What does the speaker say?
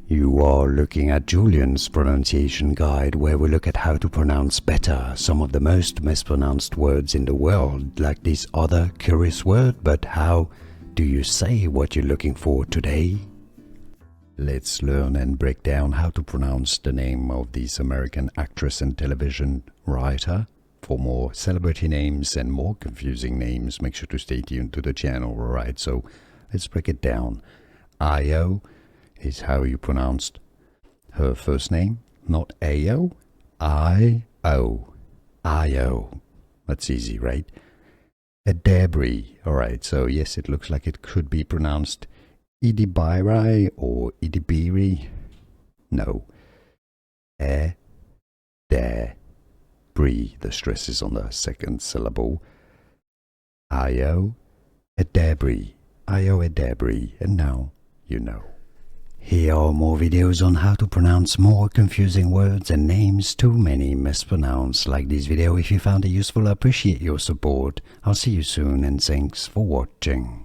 You are looking at Julian's pronunciation guide, where we look at how to pronounce better some of the most mispronounced words in the world, like this other curious word. But how do you say what you're looking for today? Let's learn and break down how to pronounce the name of this American actress and television writer. For more celebrity names and more confusing names, make sure to stay tuned to the channel. Alright, so let's break it down. Ayo is how you pronounced her first name, not Ayo. I-O. Ayo. That's easy, right? Edebiri. Alright, so yes, it looks like it could be pronounced Edebiri or Edebiri. No. Edebiri. The stress is on the second syllable. Ayo Edebiri. Ayo Edebiri. And now you know. Here are more videos on how to pronounce more confusing words and names too many mispronounced. Like this video if you found it useful. I appreciate your support. I'll see you soon and thanks for watching.